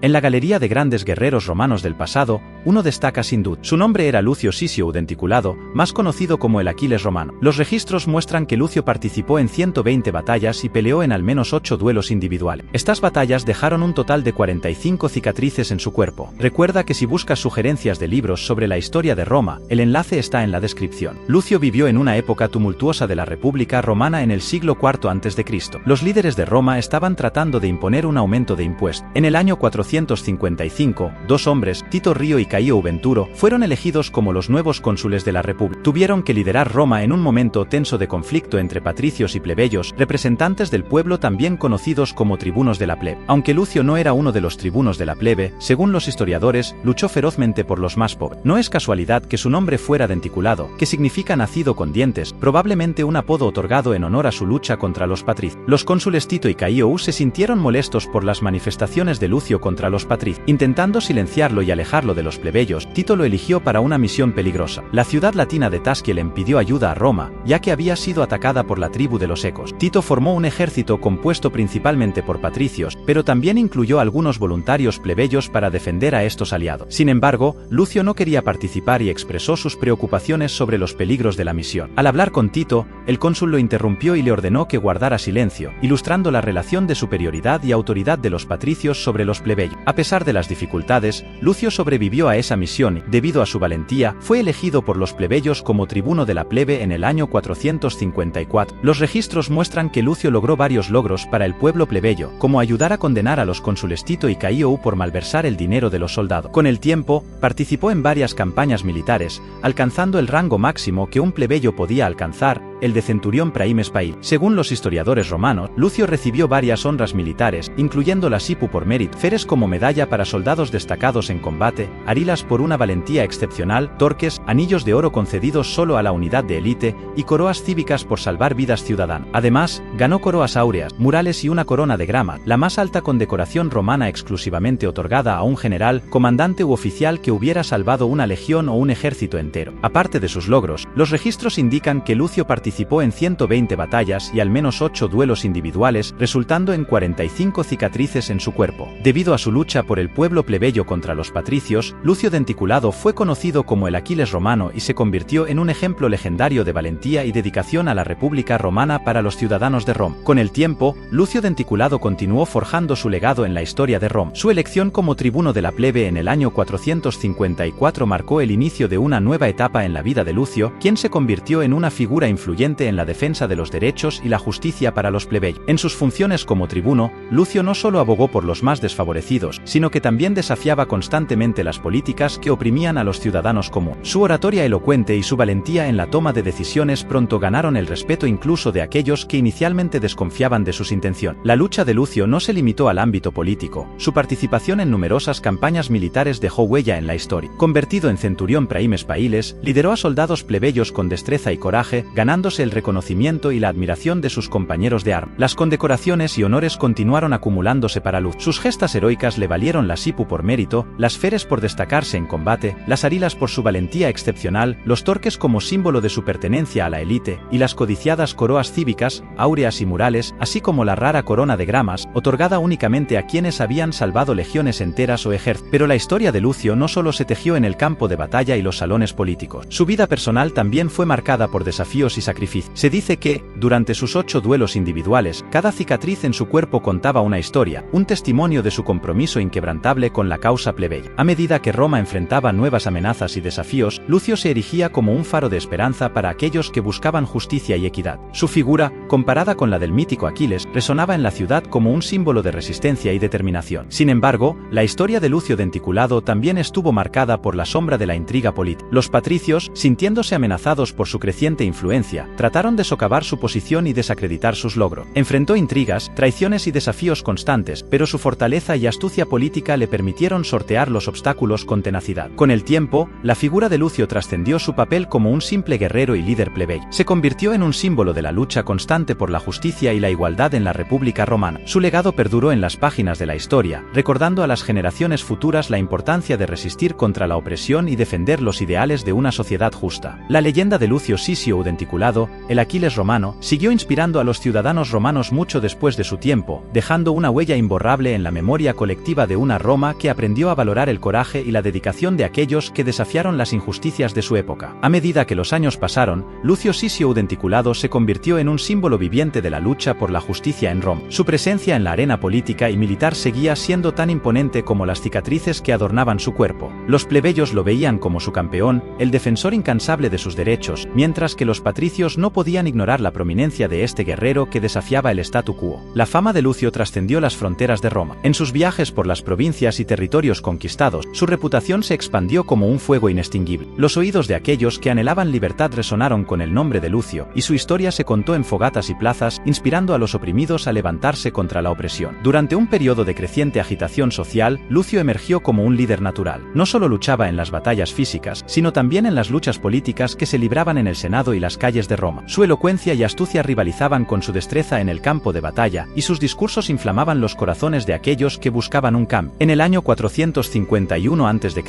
En la galería de grandes guerreros romanos del pasado, uno destaca sin duda. Su nombre era Lucio Sisio Udenticulado, más conocido como el Aquiles romano. Los registros muestran que Lucio participó en 120 batallas y peleó en al menos 8 duelos individuales. Estas batallas dejaron un total de 45 cicatrices en su cuerpo. Recuerda que si buscas sugerencias de libros sobre la historia de Roma, el enlace está en la descripción. Lucio vivió en una época tumultuosa de la República Romana en el siglo IV a.C. Los líderes de Roma estaban tratando de imponer un aumento de impuestos. En el año 455, dos hombres, Tito Río y Caio Venturo, fueron elegidos como los nuevos cónsules de la República. Tuvieron que liderar Roma en un momento tenso de conflicto entre patricios y plebeyos, representantes del pueblo también conocidos como tribunos de la plebe. Aunque Lucio no era uno de los tribunos de la plebe, según los historiadores, luchó ferozmente por los más pobres. No es casualidad que su nombre fuera Denticulado, que significa nacido con dientes, probablemente un apodo otorgado en honor a su lucha contra los patricios. Los cónsules Tito y Caio se sintieron molestos por las manifestaciones de Lucio contra los patricios. Intentando silenciarlo y alejarlo de los plebeyos, Tito lo eligió para una misión peligrosa. La ciudad latina de Tasquielen pidió ayuda a Roma, ya que había sido atacada por la tribu de los Ecos. Tito formó un ejército compuesto principalmente por patricios, pero también incluyó algunos voluntarios plebeyos para defender a estos aliados. Sin embargo, Lucio no quería participar y expresó sus preocupaciones sobre los peligros de la misión. Al hablar con Tito, el cónsul lo interrumpió y le ordenó que guardara silencio, ilustrando la relación de superioridad y autoridad de los patricios sobre los plebeyos. A pesar de las dificultades, Lucio sobrevivió a esa misión y, debido a su valentía, fue elegido por los plebeyos como tribuno de la plebe en el año 454. Los registros muestran que Lucio logró varios logros para el pueblo plebeyo, como ayudar a condenar a los cónsules Tito y Caio por malversar el dinero de los soldados. Con el tiempo, participó en varias campañas militares, alcanzando el rango máximo que un plebeyo podía alcanzar, el de centurión praemes pail. Según los historiadores romanos, Lucio recibió varias honras militares, incluyendo la sipu por mérito, feres como medalla para soldados destacados en combate, arilas por una valentía excepcional, torques, anillos de oro concedidos solo a la unidad de élite, y coroas cívicas por salvar vidas ciudadanas. Además, ganó coroas áureas, murales y una corona de grama, la más alta condecoración romana exclusivamente otorgada a un general, comandante u oficial que hubiera salvado una legión o un ejército entero. Aparte de sus logros, los registros indican que Lucio participó en 120 batallas y al menos 8 duelos individuales, resultando en 45 cicatrices en su cuerpo. Debido a su lucha por el pueblo plebeyo contra los patricios, Lucio Denticulado fue conocido como el Aquiles romano y se convirtió en un ejemplo legendario de valentía y dedicación a la República Romana para los ciudadanos de Roma. Con el tiempo, Lucio Denticulado continuó forjando su legado en la historia de Roma. Su elección como tribuno de la plebe en el año 454 marcó el inicio de una nueva etapa en la vida de Lucio, quien se convirtió en una figura influyente en la defensa de los derechos y la justicia para los plebeyos. En sus funciones como tribuno, Lucio no solo abogó por los más desfavorecidos, sino que también desafiaba constantemente las políticas que oprimían a los ciudadanos comunes. Su oratoria elocuente y su valentía en la toma de decisiones pronto ganaron el respeto incluso de aquellos que inicialmente desconfiaban de sus intenciones. La lucha de Lucio no se limitó al ámbito político. Su participación en numerosas campañas militares dejó huella en la historia. Convertido en centurión praemes pailes, lideró a soldados plebeyos con destreza y coraje, ganándose el reconocimiento y la admiración de sus compañeros de armas. Las condecoraciones y honores continuaron acumulándose para Lucio. Sus gestas heroicas le valieron la sipu por mérito, las feres por destacarse en combate, las arilas por su valentía excepcional, los torques como símbolo de su pertenencia a la élite, y las codiciadas coroas cívicas, áureas y murales, así como la rara corona de gramas, otorgada únicamente a quienes habían salvado legiones enteras o ejércitos. Pero la historia de Lucio no solo se tejió en el campo de batalla y los salones políticos. Su vida personal también fue marcada por desafíos y sacrificios. Se dice que, durante sus 8 duelos individuales, cada cicatriz en su cuerpo contaba una historia, un testimonio de su compromiso inquebrantable con la causa plebeya. A medida que Roma enfrentaba nuevas amenazas y desafíos, Lucio se erigía como un faro de esperanza para aquellos que buscaban justicia y equidad. Su figura, comparada con la del mítico Aquiles, resonaba en la ciudad como un símbolo de resistencia y determinación. Sin embargo, la historia de Lucio Denticulado también estuvo marcada por la sombra de la intriga política. Los patricios, sintiéndose amenazados por su creciente influencia, trataron de socavar su posición y desacreditar sus logros. Enfrentó intrigas, traiciones y desafíos constantes, pero su fortaleza y astucia política le permitieron sortear los obstáculos con tenacidad. Con el tiempo, la figura de Lucio trascendió su papel como un simple guerrero y líder plebeyo. Se convirtió en un símbolo de la lucha constante por la justicia y la igualdad en la República Romana. Su legado perduró en las páginas de la historia, recordando a las generaciones futuras la importancia de resistir contra la opresión y defender los ideales de una sociedad justa. La leyenda de Lucio Sisio Udenticulado legado, el Aquiles romano, siguió inspirando a los ciudadanos romanos mucho después de su tiempo, dejando una huella imborrable en la memoria colectiva de una Roma que aprendió a valorar el coraje y la dedicación de aquellos que desafiaron las injusticias de su época. A medida que los años pasaron, Lucio Sisio Udenticulado se convirtió en un símbolo viviente de la lucha por la justicia en Roma. Su presencia en la arena política y militar seguía siendo tan imponente como las cicatrices que adornaban su cuerpo. Los plebeyos lo veían como su campeón, el defensor incansable de sus derechos, mientras que los patricios no podían ignorar la prominencia de este guerrero que desafiaba el statu quo. La fama de Lucio trascendió las fronteras de Roma. En sus viajes por las provincias y territorios conquistados, su reputación se expandió como un fuego inextinguible. Los oídos de aquellos que anhelaban libertad resonaron con el nombre de Lucio, y su historia se contó en fogatas y plazas, inspirando a los oprimidos a levantarse contra la opresión. Durante un periodo de creciente agitación social, Lucio emergió como un líder natural. No solo luchaba en las batallas físicas, sino también en las luchas políticas que se libraban en el Senado y las calles de Roma. Su elocuencia y astucia rivalizaban con su destreza en el campo de batalla, y sus discursos inflamaban los corazones de aquellos que buscaban un cambio. En el año 451 a.C.,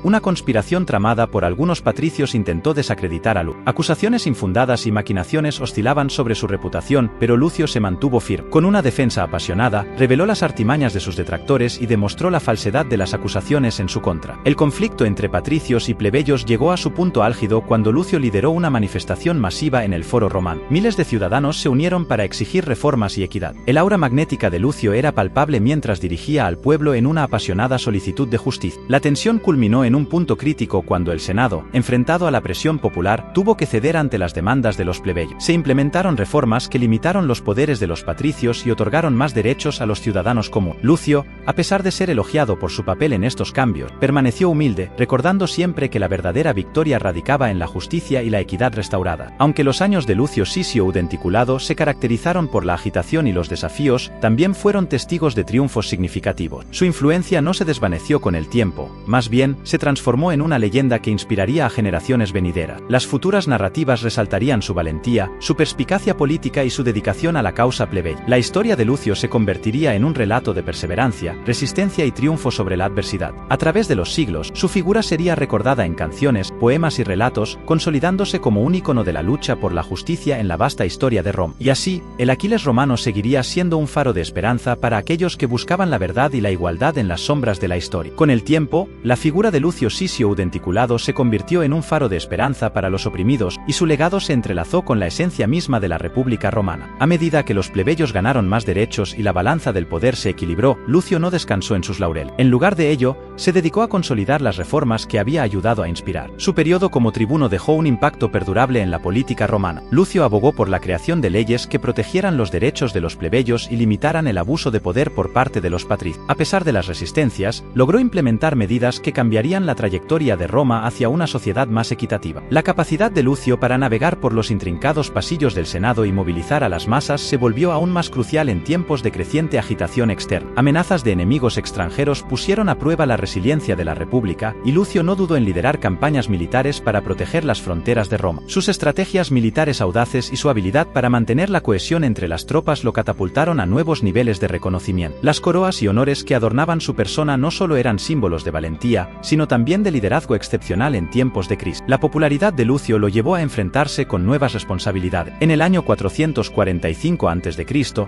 una conspiración tramada por algunos patricios intentó desacreditar a Lucio. Acusaciones infundadas y maquinaciones oscilaban sobre su reputación, pero Lucio se mantuvo firme. Con una defensa apasionada, reveló las artimañas de sus detractores y demostró la falsedad de las acusaciones en su contra. El conflicto entre patricios y plebeyos llegó a su punto álgido cuando Lucio lideró una manifestación masiva en el Foro Romano. Miles de ciudadanos se unieron para exigir reformas y equidad. El aura magnética de Lucio era palpable mientras dirigía al pueblo en una apasionada solicitud de justicia. La tensión culminó en un punto crítico cuando el Senado, enfrentado a la presión popular, tuvo que ceder ante las demandas de los plebeyos. Se implementaron reformas que limitaron los poderes de los patricios y otorgaron más derechos a los ciudadanos comunes. Lucio, a pesar de ser elogiado por su papel en estos cambios, permaneció humilde, recordando siempre que la verdadera victoria radicaba en la justicia y la equidad restaurada. Aunque los años de Lucio Sisio Udenticulado se caracterizaron por la agitación y los desafíos, también fueron testigos de triunfos significativos. Su influencia no se desvaneció con el tiempo, más bien, se transformó en una leyenda que inspiraría a generaciones venideras. Las futuras narrativas resaltarían su valentía, su perspicacia política y su dedicación a la causa plebeya. La historia de Lucio se convertiría en un relato de perseverancia, resistencia y triunfo sobre la adversidad. A través de los siglos, su figura sería recordada en canciones, poemas y relatos, consolidándose como un ícono de la lucha por la justicia en la vasta historia de Roma. Y así, el Aquiles romano seguiría siendo un faro de esperanza para aquellos que buscaban la verdad y la igualdad en las sombras de la historia. Con el tiempo, la figura de Lucio Sisio Udenticulado se convirtió en un faro de esperanza para los oprimidos, y su legado se entrelazó con la esencia misma de la República Romana. A medida que los plebeyos ganaron más derechos y la balanza del poder se equilibró, Lucio no descansó en sus laureles. En lugar de ello, se dedicó a consolidar las reformas que había ayudado a inspirar. Su periodo como tribuno dejó un impacto perdurable en la política romana. Lucio abogó por la creación de leyes que protegieran los derechos de los plebeyos y limitaran el abuso de poder por parte de los patricios. A pesar de las resistencias, logró implementar medidas que cambiarían la trayectoria de Roma hacia una sociedad más equitativa. La capacidad de Lucio para navegar por los intrincados pasillos del Senado y movilizar a las masas se volvió aún más crucial en tiempos de creciente agitación externa. Amenazas de enemigos extranjeros pusieron a prueba la resiliencia de la República, y Lucio no dudó en liderar campañas militares para proteger las fronteras de Roma. Sus estrategias militares audaces y su habilidad para mantener la cohesión entre las tropas lo catapultaron a nuevos niveles de reconocimiento. Las coroas y honores que adornaban su persona no solo eran símbolos de valentía, sino también de liderazgo excepcional en tiempos de crisis. La popularidad de Lucio lo llevó a enfrentarse con nuevas responsabilidades. En el año 445 a.C.,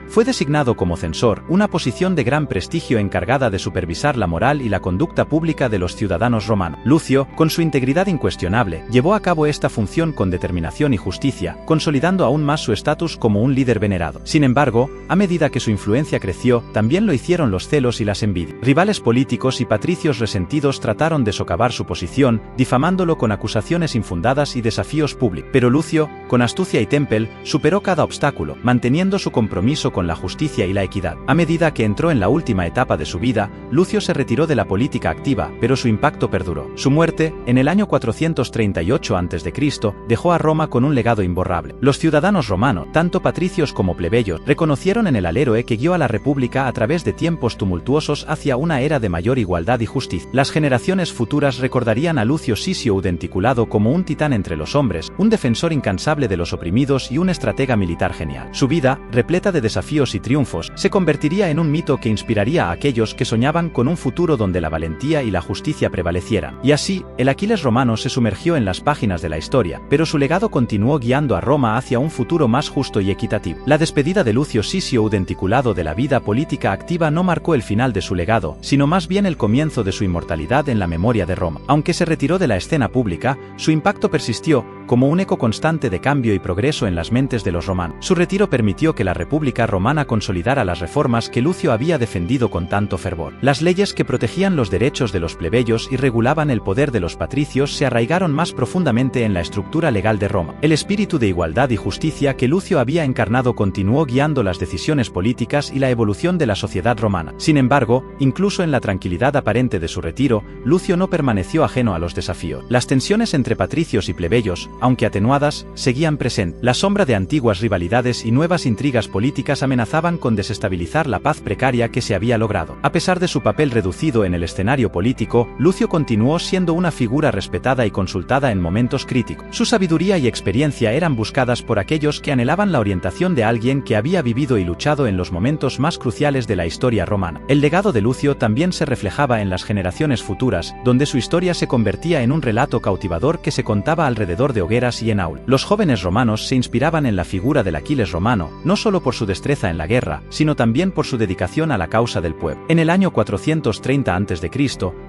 fue designado como censor, una posición de gran prestigio encargada de supervisar la moral y la conducta pública de los ciudadanos romanos. Lucio, con su integridad incuestionable, llevó a cabo esta función con determinación y justicia, consolidando aún más su estatus como un líder venerado. Sin embargo, a medida que su influencia creció, también lo hicieron los celos y las envidias. Rivales políticos y patricios resentidos trataron de socavar su posición, difamándolo con acusaciones infundadas y desafíos públicos. Pero Lucio, con astucia y temple, superó cada obstáculo, manteniendo su compromiso con la justicia y la equidad. A medida que entró en la última etapa de su vida, Lucio se retiró de la política activa, pero su impacto perduró. Su muerte, en el año 438 a.C., dejó a Roma con un legado imborrable. Los ciudadanos romanos, tanto patricios como plebeyos, reconocieron en él al héroe que guió a la República a través de tiempos tumultuosos hacia una era de mayor igualdad y justicia. Las generaciones futuras recordarían a Lucio Sisio Udenticulado como un titán entre los hombres, un defensor incansable de los oprimidos y un estratega militar genial. Su vida, repleta de desafíos y triunfos, se convertiría en un mito que inspiraría a aquellos que soñaban con un futuro donde la valentía y la justicia prevalecieran. Y así, el Aquiles romano se sumergió en las páginas de la historia, pero su legado continuó continuó guiando a Roma hacia un futuro más justo y equitativo. La despedida de Lucio Sisio Udenticulado de la vida política activa no marcó el final de su legado, sino más bien el comienzo de su inmortalidad en la memoria de Roma. Aunque se retiró de la escena pública, su impacto persistió, como un eco constante de cambio y progreso en las mentes de los romanos. Su retiro permitió que la República Romana consolidara las reformas que Lucio había defendido con tanto fervor. Las leyes que protegían los derechos de los plebeyos y regulaban el poder de los patricios se arraigaron más profundamente en la estructura legal de Roma. El espíritu de igualdad y justicia que Lucio había encarnado continuó guiando las decisiones políticas y la evolución de la sociedad romana. Sin embargo, incluso en la tranquilidad aparente de su retiro, Lucio no permaneció ajeno a los desafíos. Las tensiones entre patricios y plebeyos, aunque atenuadas, seguían presentes. La sombra de antiguas rivalidades y nuevas intrigas políticas amenazaban con desestabilizar la paz precaria que se había logrado. A pesar de su papel reducido en el escenario político, Lucio continuó siendo una figura respetada y consultada en momentos críticos. Su sabiduría y experiencia eran buscadas por aquellos que anhelaban la orientación de alguien que había vivido y luchado en los momentos más cruciales de la historia romana. El legado de Lucio también se reflejaba en las generaciones futuras, donde su historia se convertía en un relato cautivador que se contaba alrededor de hogueras y en aulas. Los jóvenes romanos se inspiraban en la figura del Aquiles romano, no solo por su destreza en la guerra, sino también por su dedicación a la causa del pueblo. En el año 430 a.C.,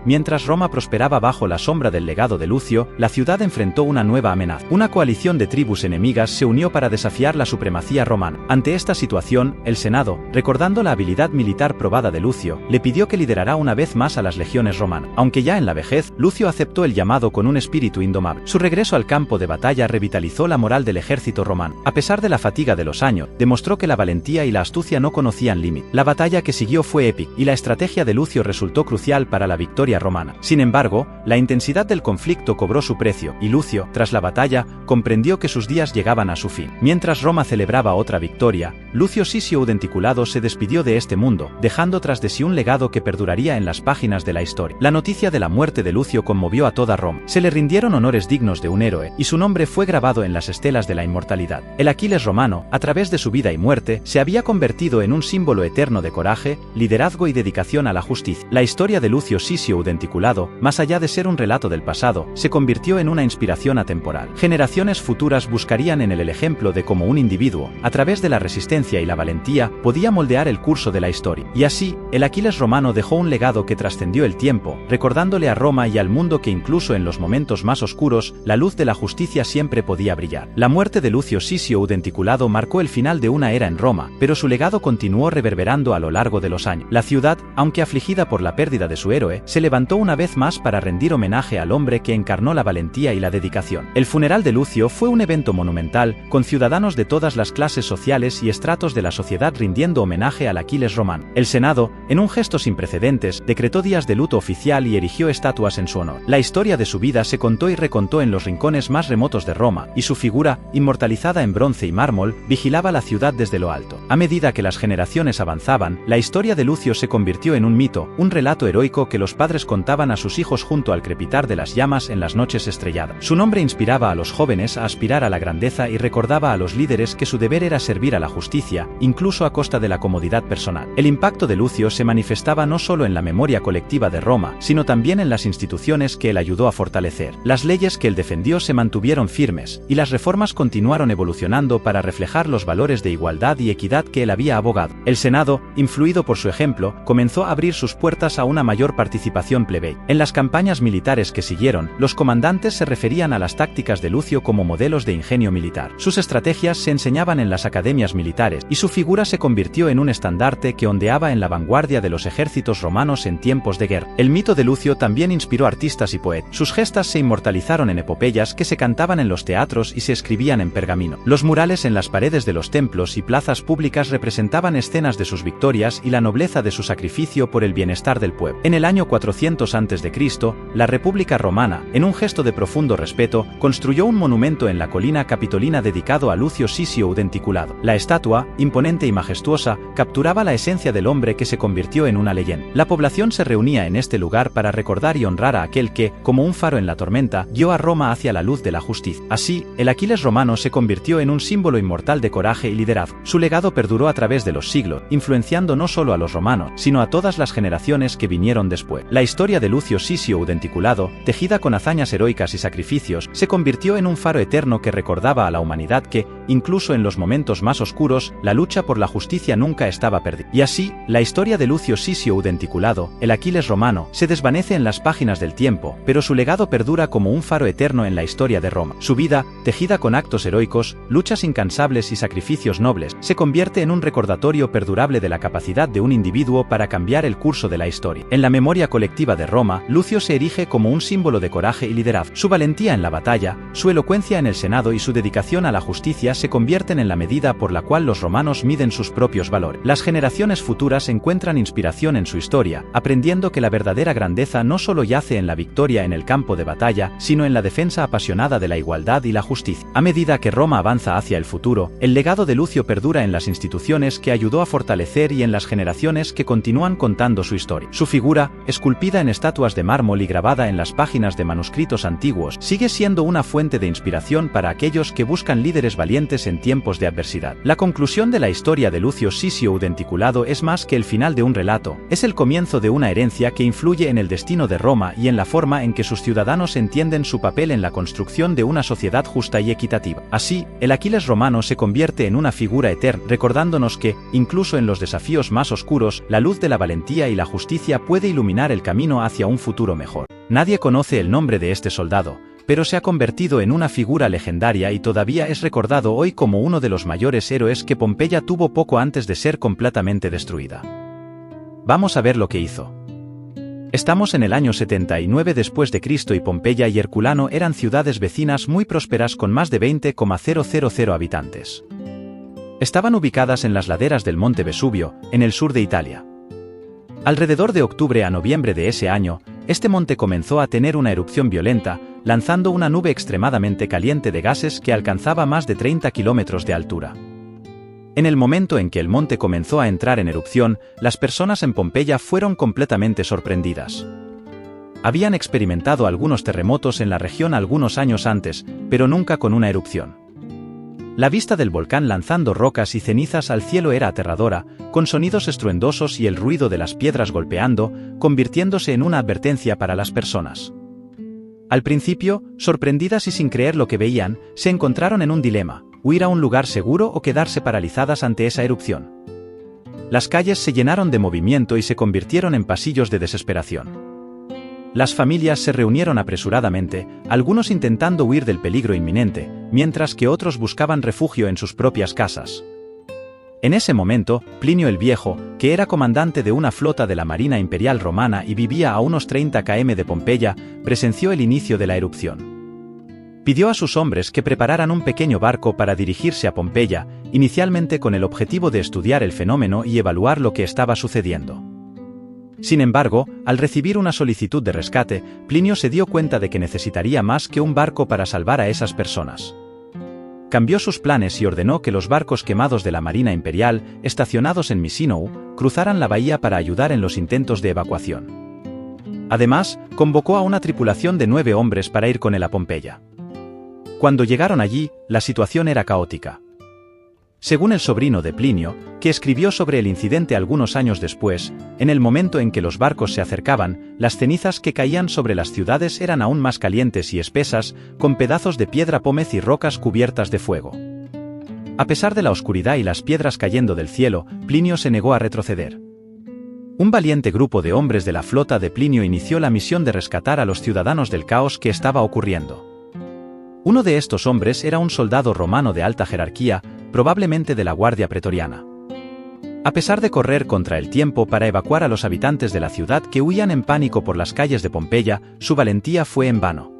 mientras Roma prosperaba bajo la sombra del legado de Lucio, la ciudad enfrentó una nueva amenaza. Una coalición de tribus enemigas se unió para desafiar la supremacía romana. Ante esta situación, el Senado, recordando la habilidad militar probada de Lucio, le pidió que liderara una vez más a las legiones romanas. Aunque ya en la vejez, Lucio aceptó el llamado con un espíritu indomable. Su regreso al campo de batalla revitalizó la moral del ejército romano. A pesar de la fatiga de los años, demostró que la valentía y la astucia no conocían límite. La batalla que siguió fue épica, y la estrategia de Lucio resultó crucial para la victoria romana. Sin embargo, la intensidad del conflicto cobró su precio, y Lucio, tras la batalla, comprendió que sus días llegaban a su fin. Mientras Roma celebraba otra victoria, Lucio Sisio Udenticulado se despidió de este mundo, dejando tras de sí un legado que perduraría en las páginas de la historia. La noticia de la muerte de Lucio conmovió a toda Roma. Se le rindieron honores dignos de un héroe, y su nombre fue grabado en las estelas de la inmortalidad. El Aquiles romano, a través de su vida y muerte, se había convertido en un símbolo eterno de coraje, liderazgo y dedicación a la justicia. La historia de Lucio Sisio Udenticulado, más allá de ser un relato del pasado, se convirtió en una inspiración atemporal. Generaciones futuras buscarían en él el ejemplo de cómo un individuo, a través de la resistencia y la valentía, podía moldear el curso de la historia. Y así, el Aquiles romano dejó un legado que trascendió el tiempo, recordándole a Roma y al mundo que incluso en los momentos más oscuros, la luz de la justicia siempre podía brillar. La muerte de Lucio Sisio Udenticulado marcó el final de una era en Roma, pero su legado continuó reverberando a lo largo de los años. La ciudad, aunque afligida por la pérdida de su héroe, se levantó una vez más para rendir homenaje al hombre que encarnó la valentía y la dedicación. El funeral de Lucio fue un evento monumental, con ciudadanos de todas las clases sociales y estratos de la sociedad rindiendo homenaje al Aquiles romano. El Senado, en un gesto sin precedentes, decretó días de luto oficial y erigió estatuas en su honor. La historia de su vida se contó y recontó en los rincones más remotos de Roma, y su figura, inmortalizada en bronce y mármol, vigilaba la ciudad desde lo alto. A medida que las generaciones avanzaban, la historia de Lucio se convirtió en un mito, un relato heroico que los padres contaban a sus hijos junto al crepitar de las llamas en las noches estrelladas. Su nombre inspiraba a los jóvenes a aspirar a la grandeza y recordaba a los líderes que su deber era servir a la justicia, incluso a costa de la comodidad personal. El impacto de Lucio se manifestaba no solo en la memoria colectiva de Roma, sino también en las instituciones que él ayudó a fortalecer. Las leyes que él defendió se mantuvieron firmes, y las reformas continuaron evolucionando para reflejar los valores de igualdad y equidad que él había abogado. El Senado, influido por su ejemplo, comenzó a abrir sus puertas a una mayor participación plebeya. En las campañas militares que siguieron, los comandantes se referían a las tácticas de Lucio como modelos de ingenio militar. Sus estrategias se enseñaban en las academias militares, y su figura se convirtió en un estandarte que ondeaba en la vanguardia de los ejércitos romanos en tiempos de guerra. El mito de Lucio también inspiró artistas y poetas. Sus gestas se inmortalizaron en epopeyas que se cantaban en los teatros y se escribían en pergamino. Los murales en las paredes de los templos y plazas públicas representaban escenas de sus victorias y la nobleza de su sacrificio por el bienestar del pueblo. En el año 400 a.C., la República Romana, en un gesto de profundo respeto, construyó un monumento en la colina capitolina dedicado a Lucio Sisio Udenticulado. La estatua, imponente y majestuosa, capturaba la esencia del hombre que se convirtió en una leyenda. La población se reunía en este lugar para recordar y honrar a aquel que, como un faro en la tormenta, guió a Roma hacia la luz de la la justicia. Así, el Aquiles romano se convirtió en un símbolo inmortal de coraje y liderazgo. Su legado perduró a través de los siglos, influenciando no solo a los romanos, sino a todas las generaciones que vinieron después. La historia de Lucio Sisio Udenticulado, tejida con hazañas heroicas y sacrificios, se convirtió en un faro eterno que recordaba a la humanidad que, incluso en los momentos más oscuros, la lucha por la justicia nunca estaba perdida. Y así, la historia de Lucio Sisio Udenticulado, el Aquiles romano, se desvanece en las páginas del tiempo, pero su legado perdura como un faro eterno en la historia de Roma. Su vida, tejida con actos heroicos, luchas incansables y sacrificios nobles, se convierte en un recordatorio perdurable de la capacidad de un individuo para cambiar el curso de la historia. En la memoria colectiva de Roma, Lucio se erige como un símbolo de coraje y liderazgo. Su valentía en la batalla, su elocuencia en el Senado y su dedicación a la justicia se convierten en la medida por la cual los romanos miden sus propios valores. Las generaciones futuras encuentran inspiración en su historia, aprendiendo que la verdadera grandeza no solo yace en la victoria en el campo de batalla, sino en la defensa apasionada de la igualdad y la justicia. A medida que Roma avanza hacia el futuro, el legado de Lucio perdura en las instituciones que ayudó a fortalecer y en las generaciones que continúan contando su historia. Su figura, esculpida en estatuas de mármol y grabada en las páginas de manuscritos antiguos, sigue siendo una fuente de inspiración para aquellos que buscan líderes valientes en tiempos de adversidad. La conclusión de la historia de Lucio Sisio Udenticulado es más que el final de un relato, es el comienzo de una herencia que influye en el destino de Roma y en la forma en que sus ciudadanos entienden su papel en la construcción de una sociedad justa y equitativa. Así, el Aquiles romano se convierte en una figura eterna, recordándonos que, incluso en los desafíos más oscuros, la luz de la valentía y la justicia puede iluminar el camino hacia un futuro mejor. Nadie conoce el nombre de este soldado, pero se ha convertido en una figura legendaria y todavía es recordado hoy como uno de los mayores héroes que Pompeya tuvo poco antes de ser completamente destruida. Vamos a ver lo que hizo. Estamos en el año 79 después de Cristo y Pompeya y Herculano eran ciudades vecinas muy prósperas con más de 20,000 habitantes. Estaban ubicadas en las laderas del monte Vesubio, en el sur de Italia. Alrededor de octubre a noviembre de ese año, este monte comenzó a tener una erupción violenta, lanzando una nube extremadamente caliente de gases que alcanzaba más de 30 kilómetros de altura. En el momento en que el monte comenzó a entrar en erupción, las personas en Pompeya fueron completamente sorprendidas. Habían experimentado algunos terremotos en la región algunos años antes, pero nunca con una erupción. La vista del volcán lanzando rocas y cenizas al cielo era aterradora, con sonidos estruendosos y el ruido de las piedras golpeando, convirtiéndose en una advertencia para las personas. Al principio, sorprendidas y sin creer lo que veían, se encontraron en un dilema: huir a un lugar seguro o quedarse paralizadas ante esa erupción. Las calles se llenaron de movimiento y se convirtieron en pasillos de desesperación. Las familias se reunieron apresuradamente, algunos intentando huir del peligro inminente, mientras que otros buscaban refugio en sus propias casas. En ese momento, Plinio el Viejo, que era comandante de una flota de la Marina Imperial Romana y vivía a unos 30 km de Pompeya, presenció el inicio de la erupción. Pidió a sus hombres que prepararan un pequeño barco para dirigirse a Pompeya, inicialmente con el objetivo de estudiar el fenómeno y evaluar lo que estaba sucediendo. Sin embargo, al recibir una solicitud de rescate, Plinio se dio cuenta de que necesitaría más que un barco para salvar a esas personas. Cambió sus planes y ordenó que los barcos quemados de la Marina Imperial, estacionados en Misinou, cruzaran la bahía para ayudar en los intentos de evacuación. Además, convocó a una tripulación de 9 hombres para ir con él a Pompeya. Cuando llegaron allí, la situación era caótica. Según el sobrino de Plinio, que escribió sobre el incidente algunos años después, en el momento en que los barcos se acercaban, las cenizas que caían sobre las ciudades eran aún más calientes y espesas, con pedazos de piedra pómez y rocas cubiertas de fuego. A pesar de la oscuridad y las piedras cayendo del cielo, Plinio se negó a retroceder. Un valiente grupo de hombres de la flota de Plinio inició la misión de rescatar a los ciudadanos del caos que estaba ocurriendo. Uno de estos hombres era un soldado romano de alta jerarquía, probablemente de la Guardia Pretoriana. A pesar de correr contra el tiempo para evacuar a los habitantes de la ciudad que huían en pánico por las calles de Pompeya, su valentía fue en vano.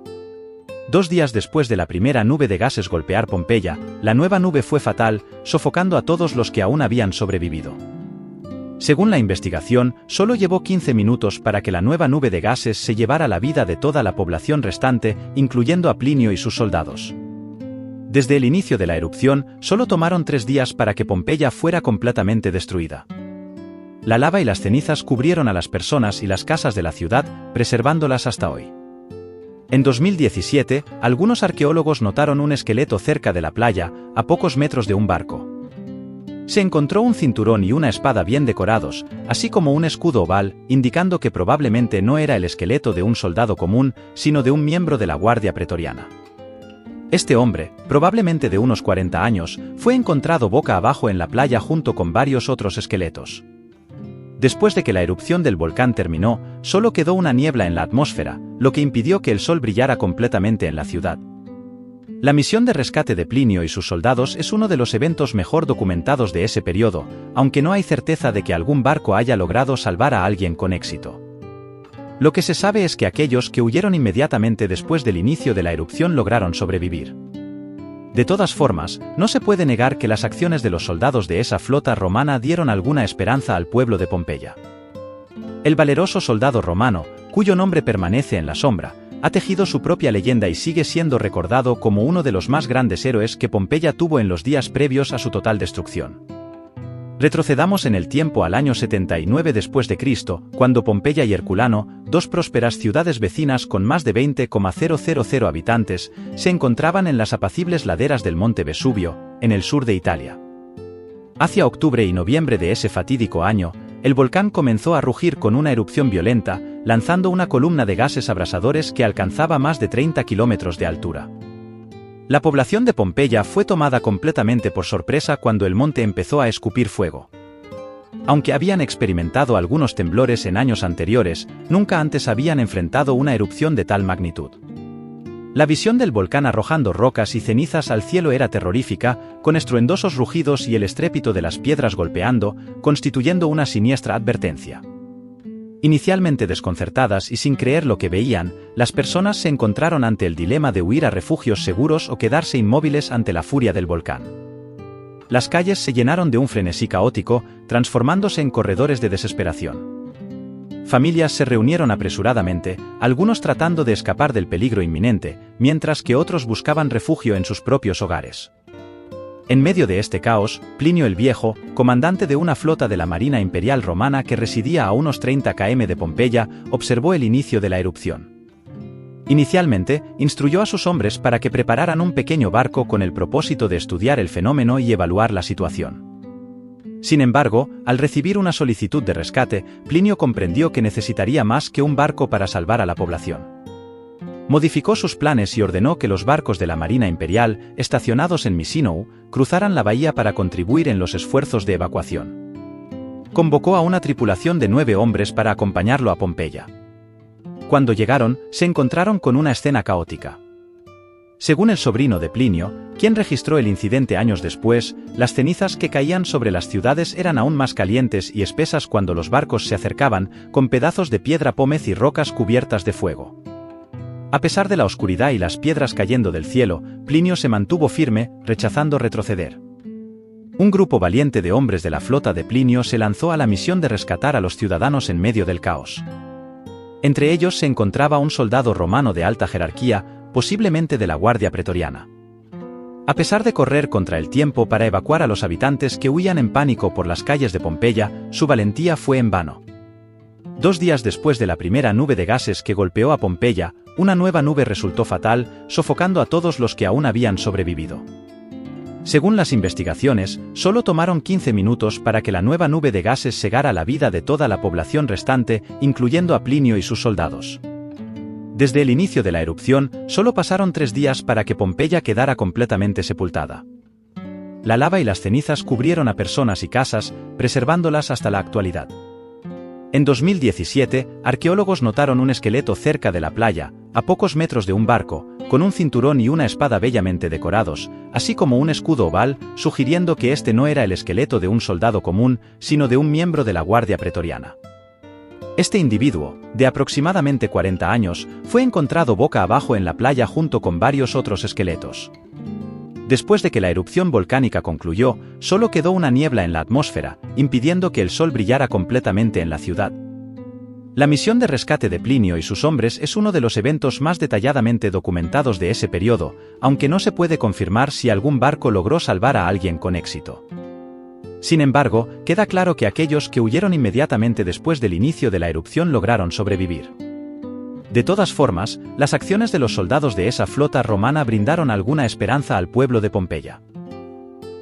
2 días después de la primera nube de gases golpear Pompeya, la nueva nube fue fatal, sofocando a todos los que aún habían sobrevivido. Según la investigación, solo llevó 15 minutos para que la nueva nube de gases se llevara la vida de toda la población restante, incluyendo a Plinio y sus soldados. Desde el inicio de la erupción, solo tomaron 3 días para que Pompeya fuera completamente destruida. La lava y las cenizas cubrieron a las personas y las casas de la ciudad, preservándolas hasta hoy. En 2017, algunos arqueólogos notaron un esqueleto cerca de la playa, a pocos metros de un barco. Se encontró un cinturón y una espada bien decorados, así como un escudo oval, indicando que probablemente no era el esqueleto de un soldado común, sino de un miembro de la Guardia Pretoriana. Este hombre, probablemente de unos 40 años, fue encontrado boca abajo en la playa junto con varios otros esqueletos. Después de que la erupción del volcán terminó, solo quedó una niebla en la atmósfera, lo que impidió que el sol brillara completamente en la ciudad. La misión de rescate de Plinio y sus soldados es uno de los eventos mejor documentados de ese periodo, aunque no hay certeza de que algún barco haya logrado salvar a alguien con éxito. Lo que se sabe es que aquellos que huyeron inmediatamente después del inicio de la erupción lograron sobrevivir. De todas formas, no se puede negar que las acciones de los soldados de esa flota romana dieron alguna esperanza al pueblo de Pompeya. El valeroso soldado romano, cuyo nombre permanece en la sombra, ha tejido su propia leyenda y sigue siendo recordado como uno de los más grandes héroes que Pompeya tuvo en los días previos a su total destrucción. Retrocedamos en el tiempo al año 79 después de Cristo, cuando Pompeya y Herculano, dos prósperas ciudades vecinas con más de 20,000 habitantes, se encontraban en las apacibles laderas del monte Vesubio, en el sur de Italia. Hacia octubre y noviembre de ese fatídico año, el volcán comenzó a rugir con una erupción violenta, lanzando una columna de gases abrasadores que alcanzaba más de 30 kilómetros de altura. La población de Pompeya fue tomada completamente por sorpresa cuando el monte empezó a escupir fuego. Aunque habían experimentado algunos temblores en años anteriores, nunca antes habían enfrentado una erupción de tal magnitud. La visión del volcán arrojando rocas y cenizas al cielo era terrorífica, con estruendosos rugidos y el estrépito de las piedras golpeando, constituyendo una siniestra advertencia. Inicialmente desconcertadas y sin creer lo que veían, las personas se encontraron ante el dilema de huir a refugios seguros o quedarse inmóviles ante la furia del volcán. Las calles se llenaron de un frenesí caótico, transformándose en corredores de desesperación. Familias se reunieron apresuradamente, algunos tratando de escapar del peligro inminente, mientras que otros buscaban refugio en sus propios hogares. En medio de este caos, Plinio el Viejo, comandante de una flota de la Marina Imperial Romana que residía a unos 30 km de Pompeya, observó el inicio de la erupción. Inicialmente, instruyó a sus hombres para que prepararan un pequeño barco con el propósito de estudiar el fenómeno y evaluar la situación. Sin embargo, al recibir una solicitud de rescate, Plinio comprendió que necesitaría más que un barco para salvar a la población. Modificó sus planes y ordenó que los barcos de la Marina Imperial, estacionados en Misínou, cruzaran la bahía para contribuir en los esfuerzos de evacuación. Convocó a una tripulación de 9 hombres para acompañarlo a Pompeya. Cuando llegaron, se encontraron con una escena caótica. Según el sobrino de Plinio, quien registró el incidente años después, las cenizas que caían sobre las ciudades eran aún más calientes y espesas cuando los barcos se acercaban, con pedazos de piedra pómez y rocas cubiertas de fuego. A pesar de la oscuridad y las piedras cayendo del cielo, Plinio se mantuvo firme, rechazando retroceder. Un grupo valiente de hombres de la flota de Plinio se lanzó a la misión de rescatar a los ciudadanos en medio del caos. Entre ellos se encontraba un soldado romano de alta jerarquía, posiblemente de la Guardia Pretoriana. A pesar de correr contra el tiempo para evacuar a los habitantes que huían en pánico por las calles de Pompeya, su valentía fue en vano. 2 días después de la primera nube de gases que golpeó a Pompeya, una nueva nube resultó fatal, sofocando a todos los que aún habían sobrevivido. Según las investigaciones, solo tomaron 15 minutos para que la nueva nube de gases cegara la vida de toda la población restante, incluyendo a Plinio y sus soldados. Desde el inicio de la erupción, solo pasaron 3 días para que Pompeya quedara completamente sepultada. La lava y las cenizas cubrieron a personas y casas, preservándolas hasta la actualidad. En 2017, arqueólogos notaron un esqueleto cerca de la playa, a pocos metros de un barco, con un cinturón y una espada bellamente decorados, así como un escudo oval, sugiriendo que este no era el esqueleto de un soldado común, sino de un miembro de la Guardia Pretoriana. Este individuo, de aproximadamente 40 años, fue encontrado boca abajo en la playa junto con varios otros esqueletos. Después de que la erupción volcánica concluyó, solo quedó una niebla en la atmósfera, impidiendo que el sol brillara completamente en la ciudad. La misión de rescate de Plinio y sus hombres es uno de los eventos más detalladamente documentados de ese periodo, aunque no se puede confirmar si algún barco logró salvar a alguien con éxito. Sin embargo, queda claro que aquellos que huyeron inmediatamente después del inicio de la erupción lograron sobrevivir. De todas formas, las acciones de los soldados de esa flota romana brindaron alguna esperanza al pueblo de Pompeya.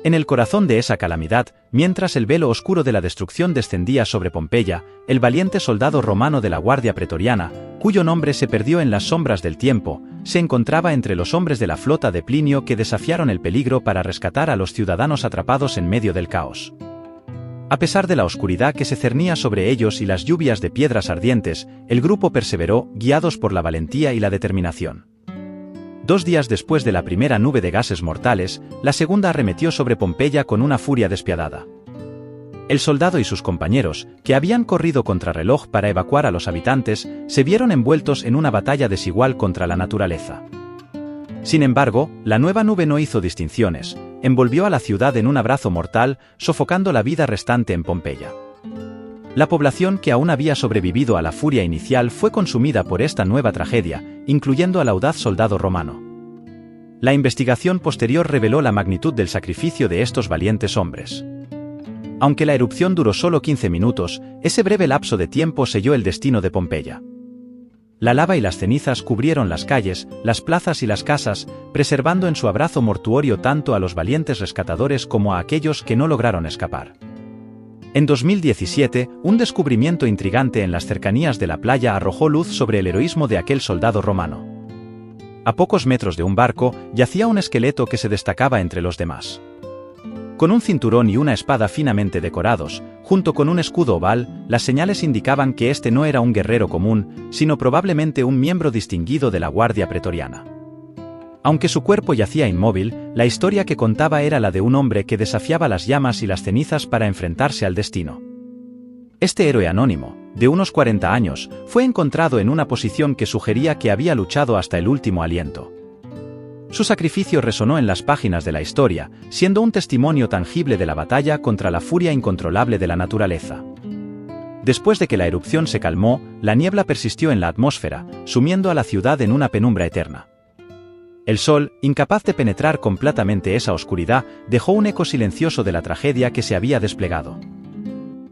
En el corazón de esa calamidad, mientras el velo oscuro de la destrucción descendía sobre Pompeya, el valiente soldado romano de la Guardia Pretoriana, cuyo nombre se perdió en las sombras del tiempo, se encontraba entre los hombres de la flota de Plinio que desafiaron el peligro para rescatar a los ciudadanos atrapados en medio del caos. A pesar de la oscuridad que se cernía sobre ellos y las lluvias de piedras ardientes, el grupo perseveró, guiados por la valentía y la determinación. 2 días después de la primera nube de gases mortales, la segunda arremetió sobre Pompeya con una furia despiadada. El soldado y sus compañeros, que habían corrido contrarreloj para evacuar a los habitantes, se vieron envueltos en una batalla desigual contra la naturaleza. Sin embargo, la nueva nube no hizo distinciones, envolvió a la ciudad en un abrazo mortal, sofocando la vida restante en Pompeya. La población que aún había sobrevivido a la furia inicial fue consumida por esta nueva tragedia, incluyendo al audaz soldado romano. La investigación posterior reveló la magnitud del sacrificio de estos valientes hombres. Aunque la erupción duró solo 15 minutos, ese breve lapso de tiempo selló el destino de Pompeya. La lava y las cenizas cubrieron las calles, las plazas y las casas, preservando en su abrazo mortuorio tanto a los valientes rescatadores como a aquellos que no lograron escapar. En 2017, un descubrimiento intrigante en las cercanías de la playa arrojó luz sobre el heroísmo de aquel soldado romano. A pocos metros de un barco, yacía un esqueleto que se destacaba entre los demás. Con un cinturón y una espada finamente decorados, junto con un escudo oval, las señales indicaban que este no era un guerrero común, sino probablemente un miembro distinguido de la Guardia Pretoriana. Aunque su cuerpo yacía inmóvil, la historia que contaba era la de un hombre que desafiaba las llamas y las cenizas para enfrentarse al destino. Este héroe anónimo, de unos 40 años, fue encontrado en una posición que sugería que había luchado hasta el último aliento. Su sacrificio resonó en las páginas de la historia, siendo un testimonio tangible de la batalla contra la furia incontrolable de la naturaleza. Después de que la erupción se calmó, la niebla persistió en la atmósfera, sumiendo a la ciudad en una penumbra eterna. El sol, incapaz de penetrar completamente esa oscuridad, dejó un eco silencioso de la tragedia que se había desplegado.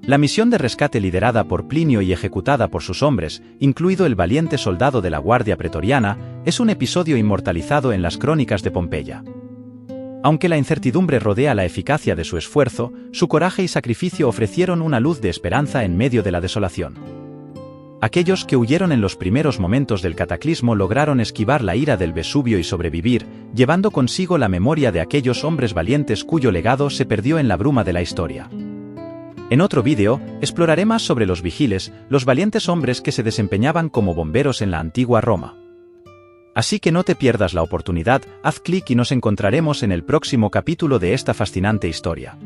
La misión de rescate liderada por Plinio y ejecutada por sus hombres, incluido el valiente soldado de la Guardia Pretoriana, es un episodio inmortalizado en las crónicas de Pompeya. Aunque la incertidumbre rodea la eficacia de su esfuerzo, su coraje y sacrificio ofrecieron una luz de esperanza en medio de la desolación. Aquellos que huyeron en los primeros momentos del cataclismo lograron esquivar la ira del Vesubio y sobrevivir, llevando consigo la memoria de aquellos hombres valientes cuyo legado se perdió en la bruma de la historia. En otro vídeo, exploraré más sobre los vigiles, los valientes hombres que se desempeñaban como bomberos en la antigua Roma. Así que no te pierdas la oportunidad, haz clic y nos encontraremos en el próximo capítulo de esta fascinante historia.